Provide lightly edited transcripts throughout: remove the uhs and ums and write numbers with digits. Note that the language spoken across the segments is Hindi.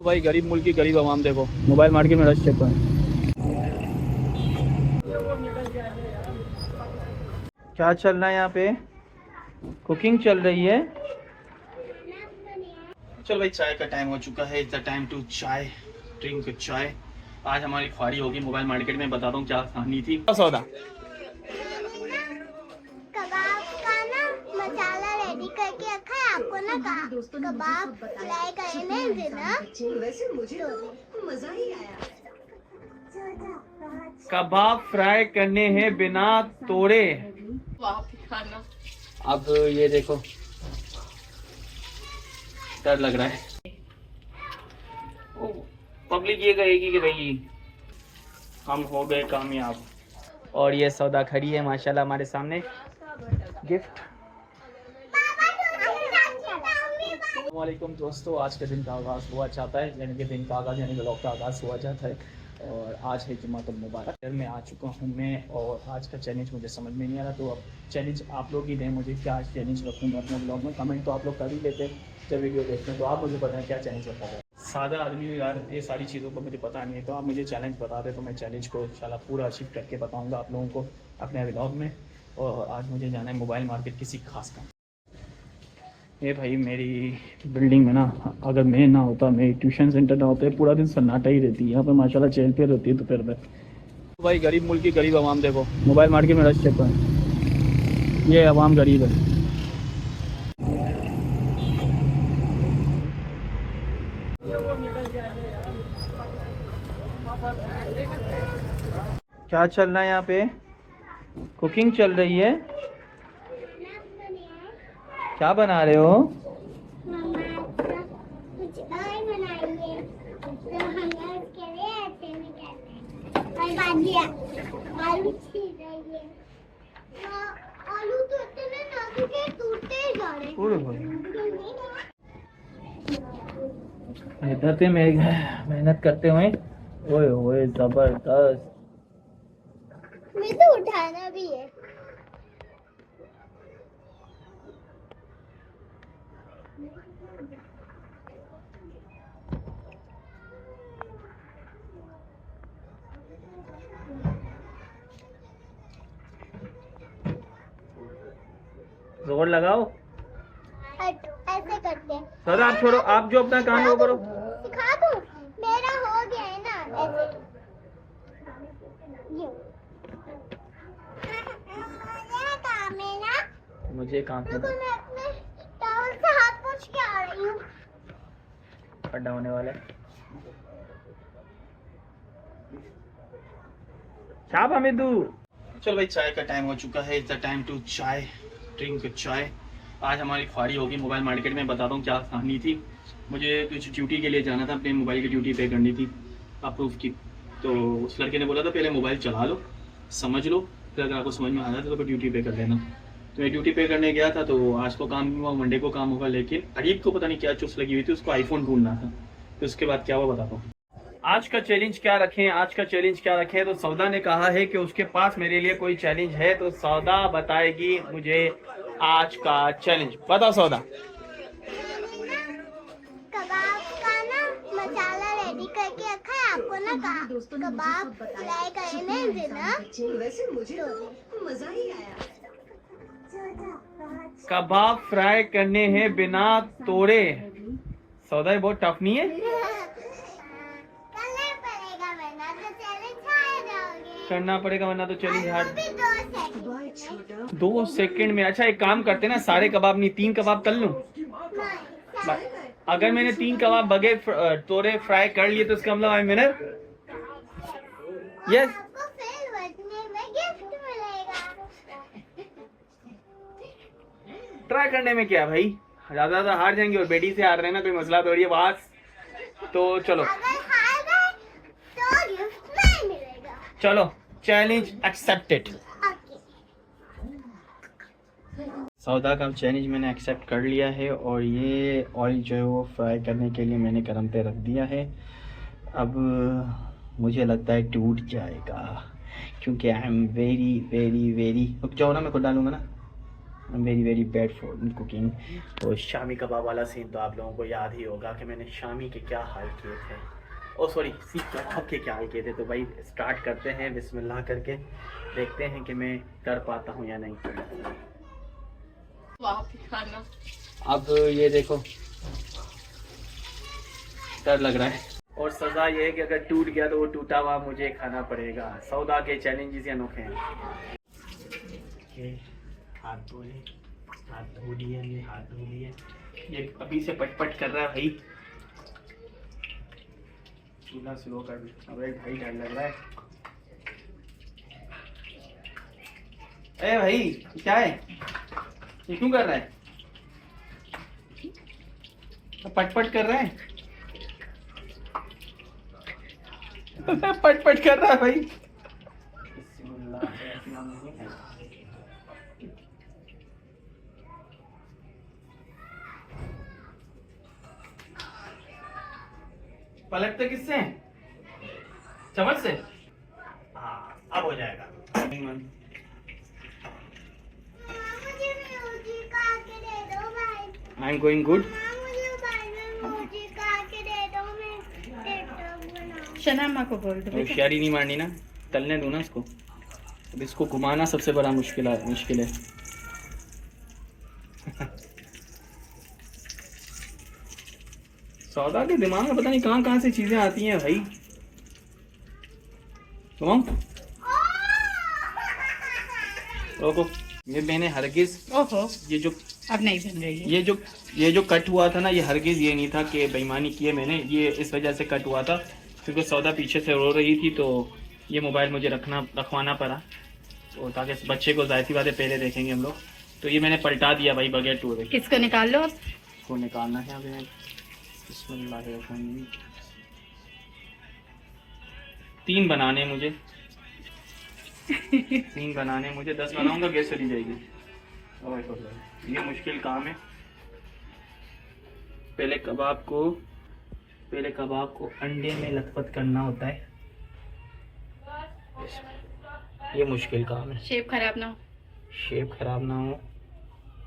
भाई गरीब मुल्क की गरीब आवाम देखो मोबाइल मार्केट में रश चेक करें क्या चल रहा है यहाँ पे। कुकिंग चल रही है। चल भाई चाय का टाइम हो चुका है। इट्स द टाइम टू चाय ड्रिंक चाय। आज हमारी ख्वारी होगी मोबाइल मार्केट में। बताता हूँ क्या कहानी थी। सौदा कबाब का ना मसाला रेडी करके रखा है। आपको ना कबाब फ्राई करने देना। वैसे मुझे तो मजा ही आया। कबाब फ्राई करने हैं बिना तोड़े। खाना अब ये देखो डर लग रहा है। पब्लिक ये कहेगी कि भाई हम हो गए कामयाब। और ये सौदा खड़ी है माशाल्लाह हमारे सामने गिफ्ट। वालेकुम दोस्तों, आज के दिन का आगाज़ हुआ चाहता है, यानी कि दिन का आगाज़ यानी ब्लॉग का आगाज़ हुआ जाता है। और आज है जुम्मतुल मुबारक। घर में आ चुका हूँ मैं और आज का चैलेंज मुझे समझ में नहीं आ रहा। तो अब चैलेंज आप लोग ही दें मुझे, क्या आज चैलेंज रखूँगा अपने ब्लॉग में। कमेंट तो आप लोग कर ही लेते हैं जब वीडियो देखते हैं, तो आप मुझे बताएं क्या चैलेंज रखा जाए। सादा आदमी यार, ये सारी चीज़ों को मुझे पता नहीं है, तो आप मुझे चैलेंज बता दें तो मैं चैलेंज को इंशाल्लाह पूरा अचीव करके बताऊँगा आप लोगों को अपने ब्लॉग में। और आज मुझे जाना है मोबाइल मार्केट किसी खास काम। ये भाई मेरी बिल्डिंग में ना, अगर मैं ना होता, मेरी ट्यूशन सेंटर ना होता है, पूरा दिन सन्नाटा ही रहती है यहाँ पे माशाल्लाह। चहल पहल रहती है दोपहर में। तो भाई गरीब मुल्क की गरीब आवाम देखो मोबाइल मार्केट में रश चेक करें। ये आवाम गरीब है। क्या चल रहा है यहाँ पे। कुकिंग चल रही है। क्या बना रहे हो। कुछ और बनाइए तो हम उसके लिए ऐसे नहीं कहते। और बाजिया आलू छील रही है। आलू तो इतने नाजुक है, टूटते ही जा रहे हैं। इधर पे मेहनत करते हुए ओए ओए जबरदस्त। मैं तो उठाना भी है। जोर लगाओ। ऐसे करते हैं। सर आप छोड़ो, आप जो अपना काम वो करो। सिखा दूं? मेरा हो गया है ना ऐसे। यूं। मेरा काम है ना। मुझे काम है। देखो मैं अपने टॉवल से हाथ पोंछ के आ रही हूँ। खड्डा होने वाला है। छाप हमिदू। चल भाई चाय का टाइम हो चुका है। इट्स द टाइम टू चाय ड्रिंक चाय। आज हमारी ख्वारी होगी मोबाइल मार्केट में। बताता हूँ क्या कहानी थी। मुझे कुछ ड्यूटी के लिए जाना था, अपने मोबाइल की ड्यूटी पे करनी थी अप्रूव की। तो उस लड़के ने बोला था पहले मोबाइल चला लो, समझ लो, फिर अगर आपको समझ में आ जाता तो ड्यूटी पे कर देना। तो मैं ड्यूटी पे करने गया था। तो आज को काम हुआ, मंडे को काम होगा, लेकिन अरीब को पता नहीं क्या चुस्त लगी हुई थी, उसको आईफोन ढूंढना था। तो उसके बाद क्या हुआ बताता हूँ। आज का चैलेंज क्या रखें, आज का चैलेंज क्या रखें। तो सौदा ने कहा है कि उसके पास मेरे लिए कोई चैलेंज है, तो सौदा बताएगी मुझे आज का चैलेंज। बताओ सौदा। कबाब का ना मसाला रेडी करके रखा है। आपको ना कबाब फ्राई करने देना। वैसे मुझे तो मजा ही आया। कबाब फ्राई करने हैं बिना तोड़े। सौदा ये बहुत टफ नहीं है। करना पड़ेगा वरना तो चैलेंज हार। 2 सेकंड में। अच्छा एक काम करते ना, सारे कबाब नहीं 3 कबाब तल लूं। अगर मैंने 3 कबाब बगैर तोड़े फ्राई कर लिए तो इसका मतलब आई विनर। यस। ट्राई करने में क्या है भाई, ज्यादा हार जाएंगे और बेटी से हार रहे हैं ना, कोई मसला थोड़ी है बात। तो चलो चलो चैलेंज एक्सेप्टेड। सौदा का चैलेंज मैंने एक्सेप्ट कर लिया है और ये ऑयल जो है वो फ्राई करने के लिए मैंने गर्म पे रख दिया है। अब मुझे लगता है टूट जाएगा क्योंकि I am very very very. रुक जाओ ना, मैं खुद डालूंगा ना। Very very bad for cooking. और शामी कबाब वाला सीन तो आप लोगों को याद ही होगा कि मैंने शामी के क्या हाल किए थे, ओ सॉरी सीख कबाब के क्या हाल किए थे। तो भाई स्टार्ट करते हैं बिस्मिल्लाह करके, देखते हैं कि मैं कर पाता हूँ या नहीं। वहाँ पे खाना। अब ये देखो डर लग रहा है, और सज़ा ये है कि अगर टूट गया तो वो टूटा हुआ मुझे खाना पड़ेगा। सौदा के चैलेंजेस ही अनोखे हैं। हाथ धो लिए, हाथ धो लिए, ये हाथ धो लिए। ये अभी से पटपट कर रहा है भाई, चूल्हा स्लो कर दे। अबे भाई डर लग रहा है। ए भाई क्या है, ये क्यों कर रहा है, पटपट कर रहा है। पटपट कर रहा है भाई। पलटते किससे हैं? चम्मच से? हाँ अब हो जाएगा। मुझे म्यूजिक आके दे दो भाई। I am going good. मुझे भाई में म्यूजिक आके दे दो, मैं टिकटॉक बनाऊं। शनामा को बोल दो बेटा। होशियारी नहीं मारनी ना, तलने दो ना इसको। अब इसको घुमाना सबसे बड़ा मुश्किल है। सौदा के दिमाग में पता नहीं कहाँ कहाँ से चीजें आती हैं भाई। तुम रोको, ये मैंने हरगिज, ओहो ये जो अब नहीं बन रही है। ये जो कट हुआ था ना, ये हरगिज ये नहीं था कि बेईमानी की है मैंने, ये इस वजह से कट हुआ था क्योंकि सौदा पीछे से रो रही थी, तो ये मोबाइल मुझे रखवाना पड़ा, तो ताकि बच्चे को जाहिर सी बात है पहले देखेंगे हम लोग। तो ये मैंने पलटा दिया भाई बगैर टूरे। किसको निकाल लो अब? इसको निकालना है अभी। बिस्मिल्लाहिर्रहमानिर्रहीम। 3 बनाने मुझे 3 बनाने मुझे, 10 बनाऊंगा गैस चली जाएगी। ये मुश्किल काम है। पहले कबाब को अंडे में लथपथ करना होता है, ये मुश्किल काम है। शेप खराब ना हो। शेप खराब ना हो।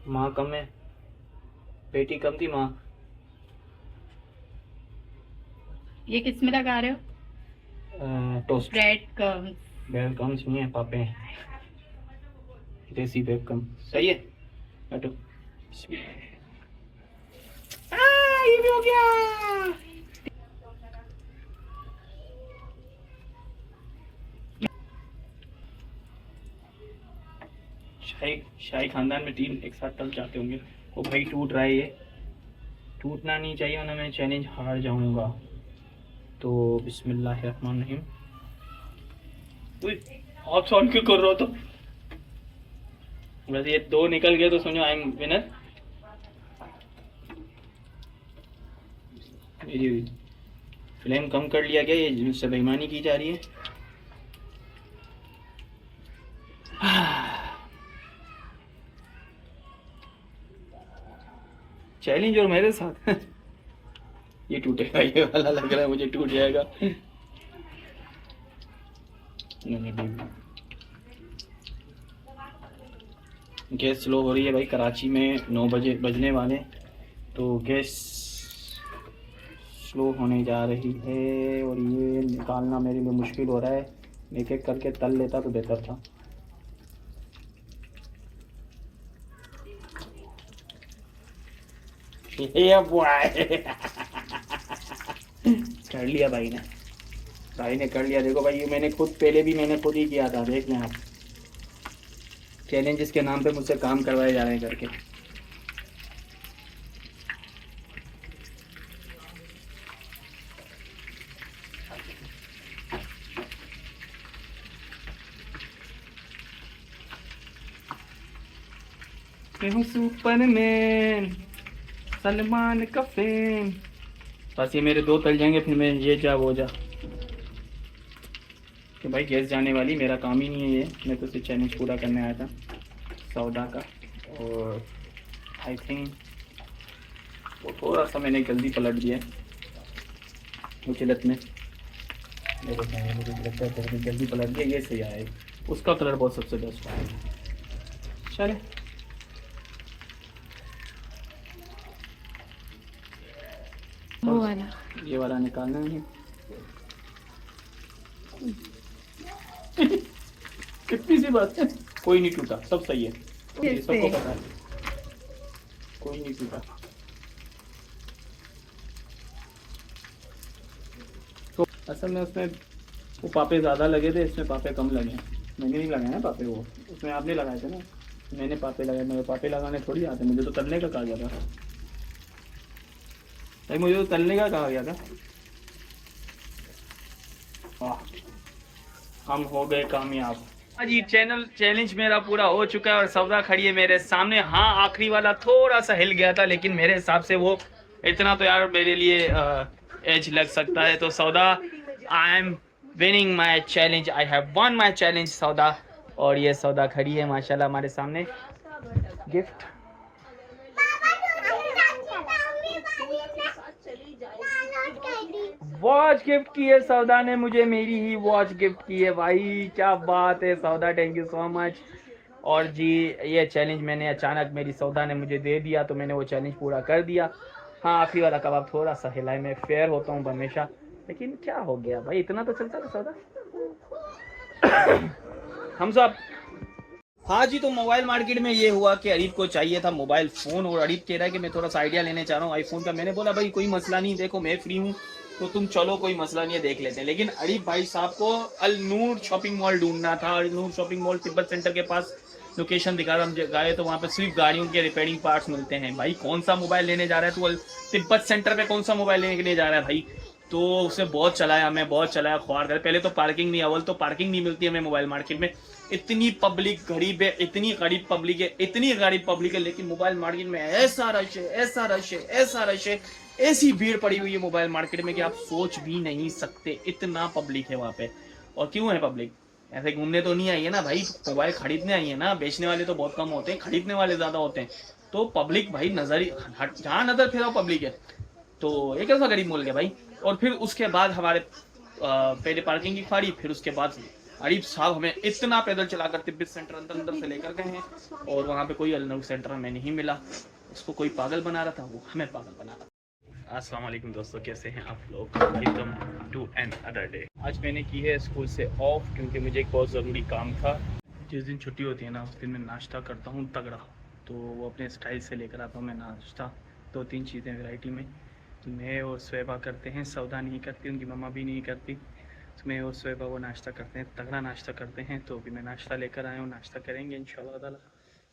माँ कम है, बेटी कम थी माँ। ये किस में लगा रहे हो? Toast. Bread crumbs. Bread crumbs नहीं है, पापे हैं देसी ब्रेड क्रम्स। सही है हटो। ये भी हो गया। शाही खानदान में 3 एक साथ तल जाते होंगे। ओ भाई टूट रहा है, ये टूटना नहीं चाहिए वरना मैं चैलेंज हार जाऊंगा। तो बिस्मिल्लाहिर्रहमानिर्रहीम। आप सॉन्ग क्यों कर रहे हो? तो वैसे ये 2 निकल गए तो समझो आई एम विनर। मेरी फ्लेम कम कर लिया गया, ये मुझसे बेईमानी की जा रही है। चैलेंज और मेरे साथ ये टूटेगा, ये वाला लग रहा है मुझे टूट जाएगा। गैस स्लो हो रही है भाई, कराची में 9 बजे बजने वाले, तो गैस स्लो होने जा रही है और ये निकालना मेरे लिए मुश्किल हो रहा है। एक एक करके तल लेता तो बेहतर था। कर लिया भाई ने कर लिया। देखो भाई ये मैंने खुद ही किया था। देख लें आप, चैलेंजेस के नाम पे मुझसे काम करवाए जा रहे हैं करके। मैं हूँ सुपरमैन, सलमान का फैन। बस ये मेरे 2 तल जाएंगे, फिर मैं ये जा वो जा। तो भाई गैस जाने वाली, मेरा काम ही नहीं है ये। मैं तो सिर्फ चैलेंज पूरा करने आया था सौदा का। और आई थिंक वो थोड़ा सा मैंने जल्दी पलट दिया मुझलत में। मुझे लगता है जल्दी पलट दिया, ये सही आया। उसका कलर बहुत सबसे बेस्ट आया। चले वो वाला। ये वाला निकालना है। कितनी सी बात है, कोई नहीं टूटा, सब सही है, ये सबको पता है, कोई नहीं टूटा। तो असल में उसमें वो पापे ज़्यादा लगे थे, इसमें पापे कम लगे हैं। मैंने नहीं लगाए ना पापे, वो उसमें आपने लगाए थे ना, मैंने पापे लगाए। मेरे पापे लगाने थोड़ी आते, मुझे तो तलने का कहा गया था भाई, मुझे तो तलने का कहा गया था। हम हो गए कामयाब। हाँ जी, चैलेंज मेरा पूरा हो चुका है और सौदा खड़ी है मेरे सामने। हाँ, आखिरी वाला थोड़ा सा हिल गया था, लेकिन मेरे हिसाब से वो इतना तो यार मेरे लिए एज लग सकता है। तो सौदा, I am winning my challenge, I have one my challenge सौदा। और ये सौदा खड़ी है माशाल्लाह हमारे सामने। गिफ्ट वॉच गिफ्ट की है सौदा ने मुझे, मेरी ही वॉच गिफ्ट की है भाई, क्या बात है सौदा, थैंक यू सो मच। और जी ये चैलेंज मैंने अचानक, मेरी सौदा ने मुझे दे दिया तो मैंने वो चैलेंज पूरा कर दिया। हाँ, आखिरी वाला कबाब थोड़ा सा हिला है, मैं फेयर होता हूँ हमेशा, लेकिन क्या हो गया भाई, इतना तो चलता है सौदा। हम सब हाँ जी, तो मोबाइल मार्केट में ये हुआ कि अरीब को चाहिए था मोबाइल फ़ोन, और अरीब कह रहा है कि मैं थोड़ा सा आइडिया लेने चाह रहा हूँ आईफोन का। मैंने बोला भाई कोई मसला नहीं, देखो मैं फ्री हूँ तो तुम चलो, कोई मसला नहीं है, देख लेते हैं। लेकिन अरीब भाई साहब को अल नूर शॉपिंग मॉल ढूंढना था। अल नूर शॉपिंग मॉल तिब्बत सेंटर के पास लोकेशन दिखा रहा, हम गए तो वहाँ पे सिर्फ गाड़ियों के रिपेयरिंग पार्ट्स मिलते हैं। भाई कौन सा मोबाइल लेने जा रहा है तू तिब्बत सेंटर पे, कौन सा मोबाइल लेने के लिए जा रहा है भाई? तो उसे बहुत चलाया, हमें बहुत चलाया, ख्वार कर। पहले तो पार्किंग नहीं, अव्वल तो पार्किंग नहीं मिलती हमें मोबाइल मार्केट में। इतनी पब्लिक गरीब है, इतनी गरीब पब्लिक है, इतनी गरीब पब्लिक है, लेकिन मोबाइल मार्केट में ऐसा रश है, ऐसा रश है, ऐसा रश है, ऐसी भीड़ पड़ी हुई है मोबाइल मार्केट में कि आप सोच भी नहीं सकते, इतना पब्लिक है वहाँ पे। और क्यों है पब्लिक? ऐसे घूमने तो नहीं आई है ना भाई, मोबाइल खरीदने आई है ना। बेचने वाले तो बहुत कम होते हैं, खरीदने वाले ज्यादा होते हैं। तो पब्लिक भाई नजर ही हट, जहाँ नजर फिर पब्लिक है। तो एक ऐसा गरीब मोल गया भाई। और फिर उसके बाद हमारे पहले पार्किंग की फाड़ी, फिर उसके बाद अरीब साहब हमें इतना पैदल चलाकर तिब्बत सेंटर अंदर से लेकर गए हैं, और वहाँ पे कोई अलनूर सेंटर हमें नहीं मिला। उसको कोई पागल बना रहा था, वो हमें पागल बना रहा था। अस्सलाम वालेकुम दोस्तों, कैसे हैं आप लोग? Welcome to another day. आज मैंने की है स्कूल से ऑफ, क्योंकि मुझे एक बहुत ज़रूरी काम था। जिस दिन छुट्टी होती है ना, उस दिन मैं नाश्ता करता हूँ तगड़ा, तो वो अपने स्टाइल से लेकर आता हूँ मैं नाश्ता। 2-3 चीज़ें वैरायटी में मैं और स्वेबा करते हैं, सौदा नहीं करती, उनकी मम्मा भी नहीं करती। मैं और स्वेबा वो नाश्ता करते हैं, तगड़ा नाश्ता करते हैं। तो अभी मैं नाश्ता लेकर आया हूँ, नाश्ता करेंगे इंशाल्लाह ताला।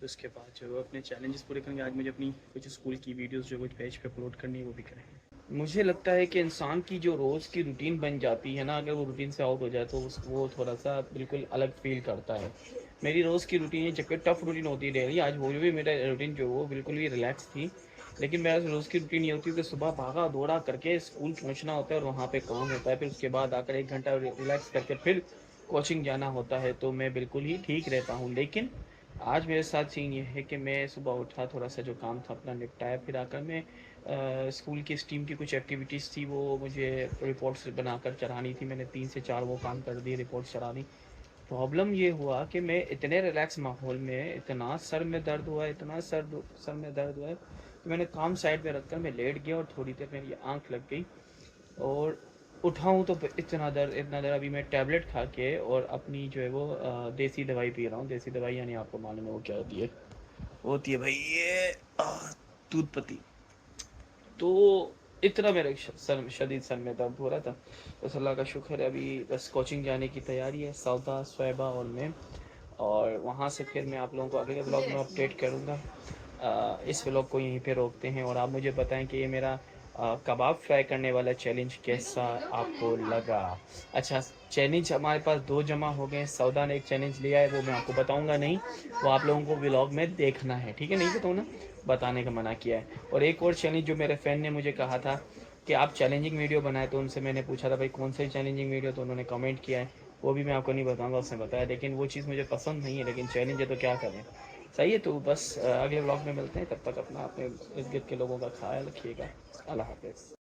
उसके बाद जो अपने चैलेंजेस पूरे करेंगे। आज मुझे अपनी कुछ स्कूल की वीडियोस जो कुछ पेज पे अपलोड करनी है वो भी करेंगे। मुझे लगता है कि इंसान की जो रोज़ की रूटीन बन जाती है ना, अगर वो रूटीन से आउट हो जाए तो वो थोड़ा सा बिल्कुल अलग फील करता है। मेरी रोज़ की रूटीन है, जबकि टफ रूटीन होती है डेली, आज वो भी मेरा रूटीन जो वो बिल्कुल भी रिलैक्स थी। लेकिन मेरा रोज़ की रूटीन ये होती है कि सुबह भागा दौड़ा करके स्कूल पहुंचना होता है और वहाँ पे काम होता है, फिर उसके बाद आकर 1 घंटा रिलैक्स करके फिर कोचिंग जाना होता है। तो मैं बिल्कुल ही ठीक रहता हूँ। लेकिन आज मेरे साथ सीन ये है कि मैं सुबह उठा, थोड़ा सा जो काम था अपना निपटाया, फिर आकर मैं स्कूल की स्टीम की कुछ एक्टिविटीज़ थी, वो मुझे रिपोर्ट्स बनाकर चढ़ानी थी। मैंने 3 से 4 वो काम कर दिए, रिपोर्ट्स चढ़ानी। प्रॉब्लम ये हुआ कि मैं इतने रिलैक्स माहौल में, इतना सर में दर्द हुआ, इतना सर में दर्द हुआ, तो मैंने काम साइड में रखकर मैं लेट गया और थोड़ी देर मेरी आंख लग गई और उठाऊँ तो इतना दर्द। अभी मैं टैबलेट खा के और अपनी जो है वो देसी दवाई पी रहा हूँ। देसी दवाई यानी आपको मालूम है वो क्या होती है? वो होती है भाई ये दूध पत्ती। तो इतना मेरे शदीद सर में दर्द हो रहा था। बस अल्लाह का शुक्र है, अभी बस कोचिंग जाने की तैयारी है, सौदा, स्वेबा और मैं। और वहाँ से फिर मैं आप लोगों को अगले ब्लॉग में अपडेट करूँगा। इस व्लॉग को यहीं पे रोकते हैं और आप मुझे बताएं कि ये मेरा कबाब फ्राई करने वाला चैलेंज कैसा आपको लगा। अच्छा, चैलेंज हमारे पास 2 जमा हो गए। सौदा ने एक चैलेंज लिया है, वो मैं आपको बताऊंगा नहीं, वो आप लोगों को व्लॉग में देखना है, ठीक है? नहीं बताऊँ ना, बताने का मना किया है। और एक और चैलेंज जो मेरे फ़ैन ने मुझे कहा था कि आप चैलेंजिंग वीडियो बनाए, तो उनसे मैंने पूछा था भाई कौन सी चैलेंजिंग वीडियो, तो उन्होंने कमेंट किया है, वो भी मैं आपको नहीं बताऊंगा, उसने बताया। लेकिन वो चीज़ मुझे पसंद नहीं है, लेकिन चैलेंज है तो क्या करें। सही है, तो बस अगले व्लॉग में मिलते हैं। तब तक अपना अपने इर्द गिर्द के लोगों का ख्याल रखिएगा। अल्लाह हाफ़िज़।